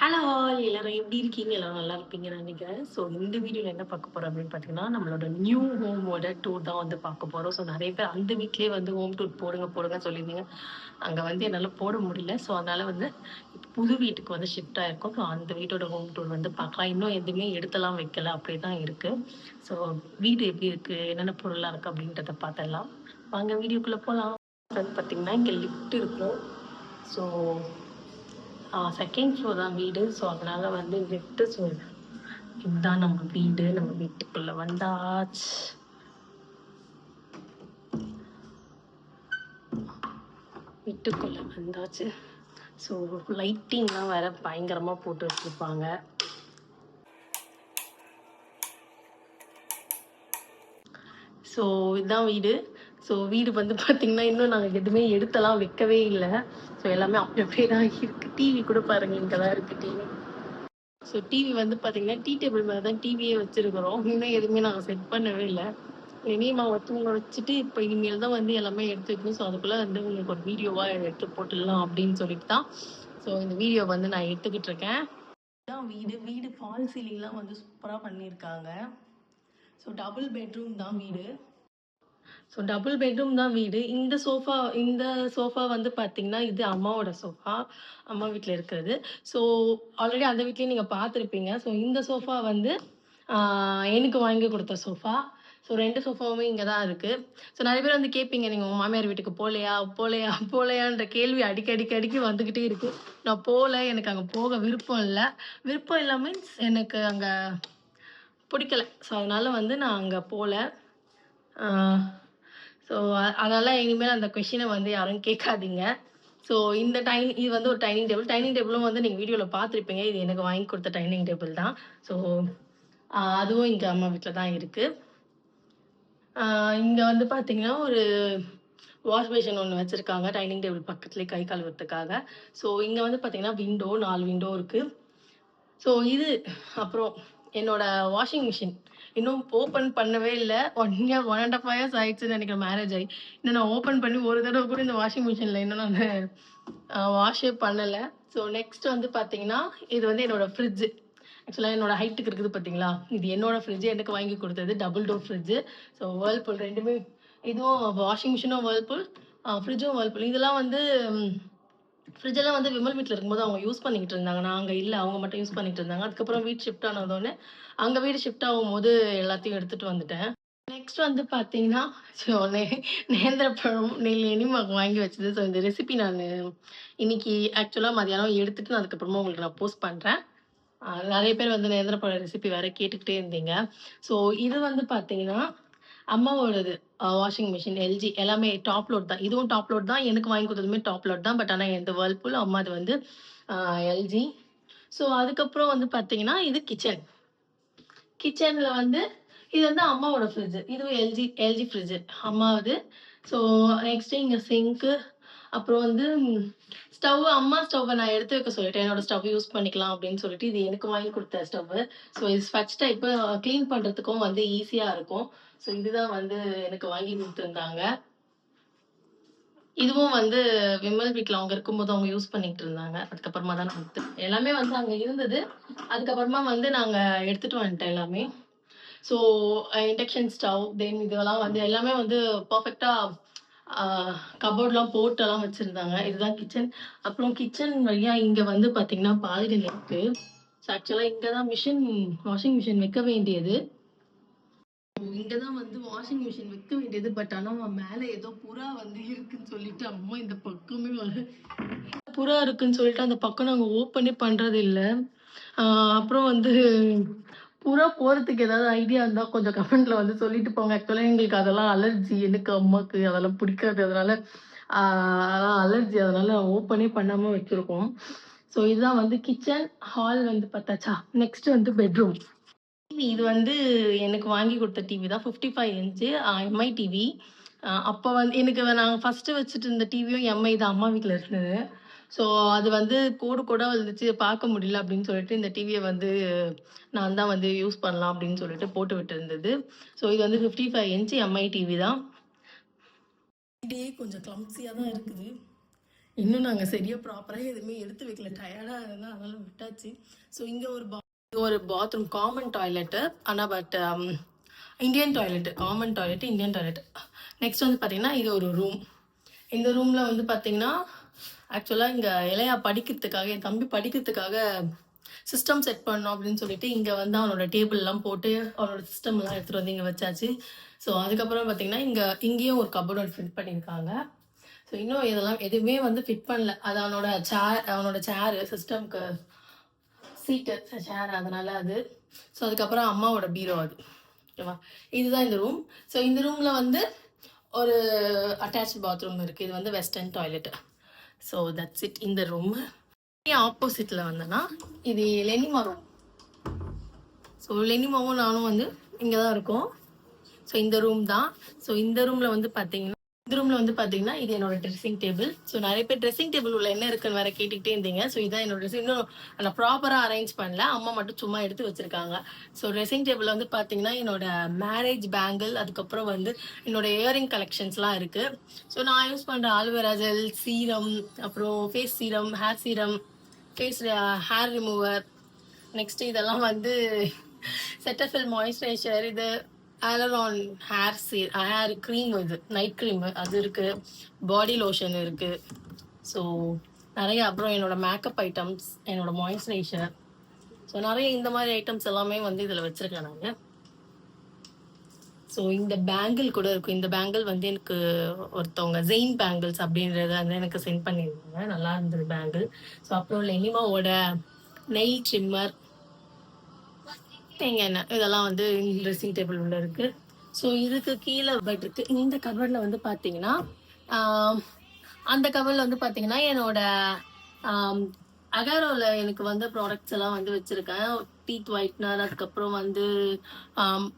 Hello all எல்லாரும் எப்படி இருக்கீங்க? எல்லாரும் நல்லா இருப்பீங்கன்னு நினைக்கிறேன். ஸோ இந்த வீடியோவில் என்ன பார்க்க போறோம் அப்படின்னு பார்த்தீங்கன்னா, நம்மளோட நியூ ஹோமோட டூர் தான் வந்து பார்க்க போறோம். ஸோ நிறைய பேர் அந்த வீட்லயே வந்து ஹோம் டூர் போடுங்க போடுங்கன்னு சொல்லியிருந்தீங்க. அங்கே வந்து என்னால் போட முடியல. ஸோ அதனால வந்து இப்போ புது வீட்டுக்கு வந்து ஷிஃப்ட் ஆயிருக்கோம். ஸோ அந்த வீட்டோட ஹோம் டூர் வந்து பார்க்கலாம். இன்னும் எதுவுமே எடுத்தெல்லாம் வைக்கல, அப்படியே தான் இருக்கு. ஸோ வீடு எப்படி இருக்கு, என்னென்ன பொருளாக இருக்கு அப்படின்றத பார்த்துடலாம். வாங்க வீடியோக்குள்ளே போகலாம். வந்து பார்த்தீங்கன்னா இங்கே லிஃப்ட் இருக்கும். ஸோ செகண்ட் ஃப்ளோர் தான் வீடு. ஸோ அதனால வந்து லிஃப்ட்டு. ஸோ இதுதான் நம்ம வீடு. நம்ம வீட்டுக்குள்ள வந்தாச்சு. வீட்டுக்குள்ள வந்தாச்சு. ஸோ லைட்டிங்லாம் வேற பயங்கரமாக போட்டு வச்சுருப்பாங்க. ஸோ இதுதான் வீடு. ஸோ வீடு வந்து பார்த்தீங்கன்னா இன்னும் நாங்கள் எதுவுமே எடுத்தெல்லாம் வைக்கவே இல்லை. ஸோ எல்லாமே அப்படி அப்படியே தான் இருக்குது. டிவி கூட பாருங்கள், இங்கே தான் இருக்குது டிவி. ஸோ டிவி வந்து பார்த்தீங்கன்னா டீ டேபிள் மேலே தான் டிவியே வச்சுருக்குறோம். இன்னும் எதுவுமே நாங்கள் செட் பண்ணவே இல்லை. இனிமாவை தூங்க வச்சுட்டு இப்போ இனிமேல் தான் வந்து எல்லாமே எடுத்து வைக்கணும். ஸோ அதுக்குள்ளே வந்து உங்களுக்கு ஒரு வீடியோவாக எடுத்து போட்டுடலாம் அப்படின்னு சொல்லிட்டு தான் ஸோ இந்த வீடியோ வந்து நான் எடுத்துக்கிட்டு இருக்கேன். இதுதான் வீடு. வீடு ஃபால் சீலிங்லாம் வந்து சூப்பராக பண்ணியிருக்காங்க. ஸோ டபுள் பெட்ரூம் தான் வீடு. ஸோ டபுள் பெட்ரூம் தான் வீடு. இந்த சோஃபா வந்து பார்த்தீங்கன்னா, இது அம்மாவோட சோஃபா. அம்மா வீட்டில் இருக்கிறது. ஸோ ஆல்ரெடி அந்த வீட்லேயும் நீங்கள் பார்த்துருப்பீங்க. ஸோ இந்த சோஃபா வந்து எனக்கு வாங்கி கொடுத்த சோஃபா. ஸோ 2 சோஃபாவுமே இங்கே தான் இருக்குது. ஸோ நிறைய பேர் வந்து கேட்பீங்க, நீங்கள் உங்கள் மாமியார் வீட்டுக்கு போகலையா போகலையா போகலையான்ற கேள்வி அடிக்கடி வந்துக்கிட்டே இருக்குது. நான் போகல, எனக்கு அங்கே போக விருப்பம் இல்லை. விருப்பம் இல்லை மீன்ஸ் எனக்கு அங்கே பிடிக்கல. ஸோ அதனால் வந்து நான் அங்கே போகல. ஸோ அதனால் இனிமேல் அந்த கொஷினை வந்து யாரும் கேட்காதீங்க. ஸோ இது வந்து ஒரு டைனிங் டேபிள். டைனிங் டேபிளும் வந்து நீங்கள் வீடியோவில் பார்த்துருப்பீங்க. இது எனக்கு வாங்கி கொடுத்த டைனிங் டேபிள் தான். ஸோ அதுவும் இங்கே அம்மா வீட்டில் தான் இருக்குது. இங்கே வந்து பார்த்தீங்கன்னா ஒரு வாஷ் பேஷன் ஒன்று வச்சுருக்காங்க டைனிங் டேபிள் பக்கத்துலேயே கை கழுவுறதுக்காக. ஸோ இங்கே வந்து பார்த்தீங்கன்னா 4 விண்டோ இருக்குது. ஸோ இது அப்புறம் என்னோட வாஷிங் மிஷின் இன்னும் ஓப்பன் பண்ணவே இல்லை. 1 இயர் 1.5 இயர்ஸ் ஆயிடுச்சுன்னு நினைக்கிறேன் மேரேஜ் ஆகி. இன்னும் நான் ஓப்பன் பண்ணி ஒரு தடவை கூட இந்த வாஷிங் மிஷினில் இன்னும் நான் வாஷே பண்ணலை. ஸோ நெக்ஸ்ட் வந்து பார்த்தீங்கன்னா இது வந்து என்னோட ஃப்ரிட்ஜு. ஆக்சுவலாக என்னோட ஹைட்டுக்கு இருக்குது பார்த்தீங்களா, இது என்னோட ஃப்ரிட்ஜு. எனக்கு வாங்கி கொடுத்தது double door fridge. So Whirlpool ரெண்டுமே. இதுவும் வாஷிங் மிஷினும் வேர்ல்பூல், ஃப்ரிட்ஜும் வேர்ல்பூல். இதெல்லாம் வந்து ஃப்ரிட்ஜெல்லாம் வந்து விமல் வீட்டில் இருக்கும்போது அவங்க யூஸ் பண்ணிக்கிட்டு இருந்தாங்க. நான் அங்கே இல்லை, அவங்க மட்டும் யூஸ் பண்ணிகிட்டு இருந்தாங்க. அதுக்கப்புறம் வீடு ஷிஃப்ட் ஆனதோடனே அங்கே வீடு ஷிஃப்ட் ஆகும்போது எல்லாத்தையும் எடுத்துகிட்டு வந்துட்டேன். நெக்ஸ்ட் வந்து பார்த்தீங்கன்னா ஸோ நேந்திரப்பழம் எனிமாக்கு வாங்கி வச்சது. ஸோ இந்த ரெசிபி நான் இன்னைக்கு ஆக்சுவலாக மதியானம் எடுத்துட்டு நான் அதுக்கப்புறமா உங்களுக்கு நான் போஸ்ட் பண்ணுறேன். நிறைய பேர் வந்து நேந்திரப்பழம் ரெசிபி வேறு கேட்டுக்கிட்டே இருந்தீங்க. ஸோ இது வந்து பார்த்தீங்கன்னா அம்மாவோடது வாஷிங் மிஷின் எல்ஜி. எல்லாமே டாப் லோட் தான். இதுவும் டாப் லோட் தான். எனக்கு வாங்கி கொடுத்ததுமே டாப் லோட் தான். பட் ஆனால் எந்த வேர்ல்பூல், அம்மாது வந்து எல்ஜி. ஸோ அதுக்கப்புறம் வந்து பார்த்தீங்கன்னா இது கிச்சனில் வந்து இது வந்து அம்மாவோட ஃப்ரிட்ஜு. இதுவும் எல்ஜி ஃப்ரிட்ஜு அம்மாவது. ஸோ நெக்ஸ்ட்டு இங்கே சிங்க்கு. அப்புறம் வந்து அம்மா ஸ்டவ்வை நான் எடுத்து வைக்க சொல்லிட்டேன். என்னோட ஸ்டவ் யூஸ் பண்ணிக்கலாம் அப்படின்னு சொல்லிட்டு. இது எனக்கு வாங்கி கொடுத்த ஸ்டவ்வு. ஸோ இது ஸ்பட்ச் டைப்பு, க்ளீன் பண்ணுறதுக்கும் வந்து ஈஸியாக இருக்கும். ஸோ இதுதான் வந்து எனக்கு வாங்கி கொடுத்துருந்தாங்க. இதுவும் வந்து விமல் வீட்டில் அவங்க இருக்கும்போது அவங்க யூஸ் பண்ணிக்கிட்டு இருந்தாங்க. அதுக்கப்புறமா தான் நான் எல்லாமே வந்து அங்கே இருந்தது. அதுக்கப்புறமா வந்து நாங்கள் எடுத்துகிட்டு வந்துட்டேன் எல்லாமே. ஸோ இண்டக்ஷன் ஸ்டவ் தென் இதெல்லாம் வந்து எல்லாமே வந்து பர்ஃபெக்டாக கபோர்ட்லாம் போட்டெல்லாம் வச்சுருந்தாங்க. இதுதான் கிச்சன். அப்புறம் கிச்சன் வழியாக இங்கே வந்து பார்த்தீங்கன்னா பால்கனி இருக்குது. ஸோ ஆக்சுவலாக இங்கே தான் வாஷிங் மிஷின் வைக்க வேண்டியது. இங்கே தான் வந்து வாஷிங் மிஷின் வைக்க வேண்டியது. பட் ஆனால் மேலே ஏதோ புறா வந்து இருக்குன்னு சொல்லிட்டு அம்மா இந்த பக்கமே புறா இருக்குன்னு சொல்லிட்டு அந்த பக்கம் நாங்கள் ஓப்பனே பண்ணுறது இல்லை. அப்புறம் வந்து புறா போகிறதுக்கு ஏதாவது ஐடியா இருந்தால் கொஞ்சம் கமெண்ட்டில் வந்து சொல்லிட்டு போங்க. ஆக்சுவலாக எங்களுக்கு அதெல்லாம் அலர்ஜி. எனக்கு அம்மாவுக்கு அதெல்லாம் பிடிக்காது. அதனால் அதெல்லாம் அலர்ஜி. அதனால் ஓப்பனே பண்ணாமல் வச்சுருக்கோம். ஸோ இதுதான் வந்து கிச்சன். ஹால் வந்து பார்த்தாச்சா. நெக்ஸ்ட் வந்து பெட்ரூம். டிவி இது வந்து எனக்கு வாங்கி கொடுத்த டிவி தான். 55 இன்ச்சு எம்ஐ டிவி. அப்போ வந்து எனக்கு நாங்கள் ஃபஸ்ட்டு வச்சுட்டு இருந்த டிவியும் எம்ஐ தான். அம்மா வீட்டில் இருந்தது. ஸோ அது வந்து கோடு வந்துச்சு, பார்க்க முடியல அப்படின்னு சொல்லிட்டு இந்த டிவியை வந்து நான் தான் வந்து யூஸ் பண்ணலாம் அப்படின்னு சொல்லிட்டு போட்டு விட்டுருந்தது. ஸோ இது வந்து 55 இன்ச்சு எம்ஐ டிவி தான். இதே கொஞ்சம் கிளம்ஸியாக தான் இருக்குது. இன்னும் நாங்கள் சரியாக ப்ராப்பராக எதுவுமே எடுத்து வைக்கல, டயர்டாக இருந்தால் அதனால விட்டாச்சு. ஸோ இங்கே ஒரு பாத்ரூம், காமன் டாய்லெட்டு. ஆனால் but Indian toilet, common toilet, Indian toilet. Next வந்து பார்த்திங்கன்னா இது ஒரு ரூம். இந்த ரூமில் வந்து பார்த்திங்கன்னா ஆக்சுவலாக இங்கே இளையா படிக்கிறதுக்காக, என் தம்பி படிக்கிறதுக்காக சிஸ்டம் செட் பண்ணோம் அப்படின்னு சொல்லிட்டு இங்கே வந்து அவனோட டேபிள்லாம் போட்டு அவனோட சிஸ்டம்லாம் எடுத்துகிட்டு வந்து இங்கே வச்சாச்சு. ஸோ அதுக்கப்புறம் பார்த்திங்கன்னா இங்கேயும் ஒரு கபோர்டு ஃபிட் பண்ணியிருக்காங்க. ஸோ இன்னும் இதெல்லாம் எதுவுமே வந்து ஃபிட் பண்ணல. அது அவனோட சேரு, சிஸ்டம்க்கு சீட்டு சேர், அதனால் அது. ஸோ அதுக்கப்புறம் அம்மாவோட பீரோ அது. ஓகேவா, இதுதான் இந்த ரூம். ஸோ இந்த ரூமில் வந்து ஒரு அட்டாச் பாத்ரூம் இருக்குது. இது வந்து western toilet. So that's it இந்த ரூம். ஆப்போசிட்டில் வந்தேன்னா இது லெனிமா ரூம். ஸோ லெனிமாவும் நானும் வந்து இங்கே தான் இருக்கோம். ஸோ இந்த ரூம் தான். ஸோ இந்த ரூமில் வந்து பார்த்தீங்கன்னா இது என்னோட ட்ரெஸ்ஸிங் டேபிள். ஸோ நிறைய பேர் ட்ரெஸ்ஸிங் டேபிள் உள்ள என்ன இருக்குன்னு வேற கேட்டுக்கிட்டே இருந்தீங்க. ஸோ இதான் என்னோட ட்ரெஸ்ஸிங். இன்னும் நான் ப்ராப்பராக அரேஞ்ச் பண்ணல, அம்மா மட்டும் சும்மா எடுத்து வச்சிருக்காங்க. ஸோ ட்ரெஸ்ஸிங் டேபிள் வந்து பார்த்தீங்கன்னா என்னோட மேரேஜ் பேங்கிள், அதுக்கப்புறம் வந்து என்னோட இயரிங் கலெக்ஷன்ஸ்லாம் இருக்கு. ஸோ நான் யூஸ் பண்ணுற ஆல்வேரா ஜெல், சீரம், அப்புறம் face serum, hair serum, face hair remover, next இதெல்லாம் வந்து செட்டஃபில் மாய்ஸ்சரைசர், இது ஆலரான் ஹேர் க்ரீம், இது நைட் க்ரீம் அது இருக்குது, பாடி லோஷன் இருக்குது. ஸோ நிறைய, அப்புறம் என்னோட மேக்கப் ஐட்டம்ஸ், என்னோட மாய்ஸ்சரைசர், ஸோ நிறைய இந்த மாதிரி ஐட்டம்ஸ் எல்லாமே வந்து இதில் வச்சுருக்கேன் நான். ஸோ இந்த பேங்கிள் கூட இருக்கும். இந்த பேங்கிள் வந்து எனக்கு ஒருத்தவங்க ஜெயின் பேங்கிள்ஸ் அப்படின்றத வந்து எனக்கு சென்ட் பண்ணியிருந்தாங்க, நல்லா இருந்தது பேங்கிள். ஸோ அப்புறம் லெனிமாவோட நெயில் ட்ரிம்மர், தேங்காய் எண்ணெய், இதெல்லாம் வந்து ட்ரெஸ்ஸிங் டேபிள் உள்ள இருக்குது. ஸோ இதுக்கு கீழே பட் இருக்குது. இந்த கபர்டில் வந்து பார்த்தீங்கன்னா அந்த கபர்டில் வந்து பார்த்தீங்கன்னா என்னோட அகாரோவில் எனக்கு வந்து ப்ராடக்ட்ஸ் எல்லாம் வந்து வச்சுருக்கேன். டீத் ஒயிட்னர், அதுக்கப்புறம் வந்து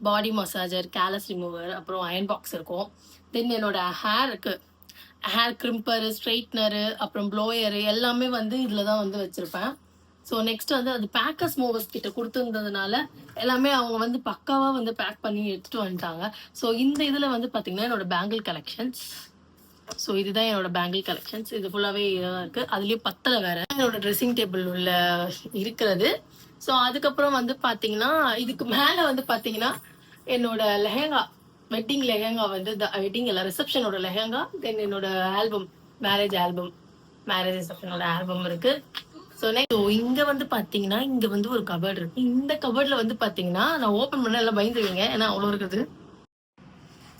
பாடி மசாஜர், கேலஸ் ரிமூவர், அப்புறம் அயன் பாக்ஸ் இருக்கும். தென் என்னோட ஹேர் கிரிம்பரு, ஸ்ட்ரெயிட்னரு, அப்புறம் ப்ளோயரு எல்லாமே வந்து இதில் தான் வந்து வச்சுருப்பேன். ஸோ நெக்ஸ்ட் வந்து அது பேக்கர்ஸ் மூவர்ஸ் கிட்ட கொடுத்துருந்ததுனால எல்லாமே அவங்க வந்து பக்காவாக வந்து பேக் பண்ணி எடுத்துகிட்டு வந்துட்டாங்க. ஸோ இந்த இதில் வந்து பார்த்தீங்கன்னா என்னோட பேங்கிள் கலெக்ஷன்ஸ். ஸோ இதுதான் என்னோட பேங்கிள் கலெக்ஷன்ஸ். இது ஃபுல்லாகவே இதாக இருக்குது. அதுலேயும் பத்தலை வேறு என்னோட ட்ரெஸ்ஸிங் டேபிள் உள்ள இருக்கிறது. ஸோ அதுக்கப்புறம் வந்து பார்த்தீங்கன்னா இதுக்கு மேலே வந்து பார்த்தீங்கன்னா என்னோட லெஹங்கா, வெட்டிங் லெஹங்கா வந்து வெட்டிங் இல்லை, ரிசப்ஷனோட லெஹங்கா, தென் என்னோட ஆல்பம், மேரேஜ் ரிசப்ஷனோட ஆல்பம் இருக்குது. ஸோ இங்கே வந்து பார்த்தீங்கன்னா இங்கே வந்து ஒரு கபர்டு இருக்குது. இந்த கபர்டில் வந்து பார்த்தீங்கன்னா நான் ஓப்பன் பண்ண எல்லாம் பயந்துருவீங்க, ஏன்னா அவ்வளோ இருக்குது.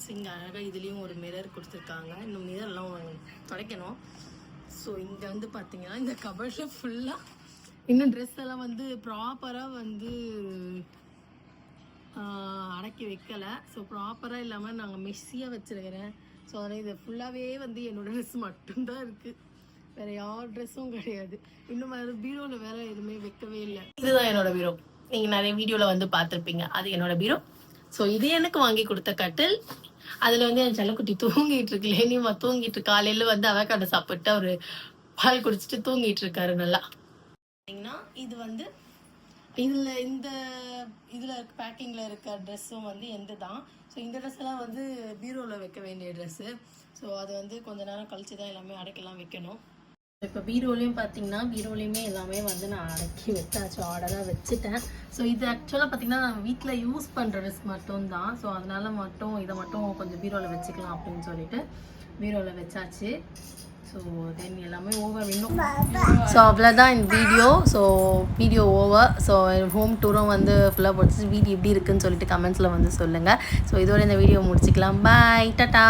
ஸோ இங்கே அழகாக இதுலேயும் ஒரு மிரர் கொடுத்துருக்காங்க. இன்னும் மிரர்லாம் துடைக்கணும். ஸோ இங்கே வந்து பார்த்தீங்கன்னா இந்த கபர்டில் ஃபுல்லாக இன்னும் ட்ரெஸ் எல்லாம் வந்து ப்ராப்பராக வந்து அடக்கி வைக்கலை. ஸோ ப்ராப்பராக இல்லாமல் நாங்கள் மெஸ்ஸியாக வச்சுருக்கிறேன். ஸோ அதனால் இது ஃபுல்லாகவே வந்து என்னோடய ட்ரெஸ் மட்டும்தான் இருக்குது, வேறு யார் ட்ரெஸ்ஸும் கிடையாது. இன்னும் வேறு பீரோவில் வேறு எதுவுமே வைக்கவே இல்லை. இதுதான் என்னோட பீரோ. நீங்கள் நிறைய வீடியோவில் வந்து பார்த்துருப்பீங்க, அது என்னோட பீரோ. ஸோ இது எனக்கு வாங்கி கொடுத்த கட்டில். அதில் வந்து என் செல்லக்குட்டி தூங்கிட்டு இருக்கு, லேனியமா தூங்கிட்டு, காலையில் வந்து அவக்காடை சாப்பிட்டு அவர் பால் குடிச்சிட்டு தூங்கிட்டு இருக்காரு நல்லா. பார்த்தீங்கன்னா இது வந்து இதில் பேக்கிங்கில் இருக்க ட்ரெஸ்ஸும் வந்து எந்த தான். ஸோ இந்த ட்ரெஸ் எல்லாம் வந்து பீரோவில் வைக்க வேண்டிய ட்ரெஸ்ஸு. ஸோ அது வந்து கொஞ்ச நேரம் கழிச்சு தான் எல்லாமே அடைக்கலாம் வைக்கணும். இப்போ பீரோலையுமே எல்லாமே வந்து நான் அடக்கி வச்சாச்சு, ஆர்டராக வச்சுட்டேன். ஸோ இது ஆக்சுவலாக பார்த்தீங்கன்னா நான் வீட்டில் யூஸ் பண்ணுற ட்ரெஸ் மட்டும்தான். ஸோ அதனால் இதை மட்டும் கொஞ்சம் பீரோவில் வச்சுக்கலாம் அப்படின்னு சொல்லிட்டு பீரோவில் வச்சாச்சு. ஸோ தென் எல்லாமே ஓவர் இன்னும். ஸோ அவ்வளோதான் இந்த video. So video over. So home டூரும் வந்து ஃபுல்லாக போட்டு வீடியோ எப்படி இருக்குன்னு சொல்லிட்டு கமெண்ட்ஸில் வந்து சொல்லுங்கள். ஸோ இதோட இந்த வீடியோ முடிச்சுக்கலாம். பாய், டாடா.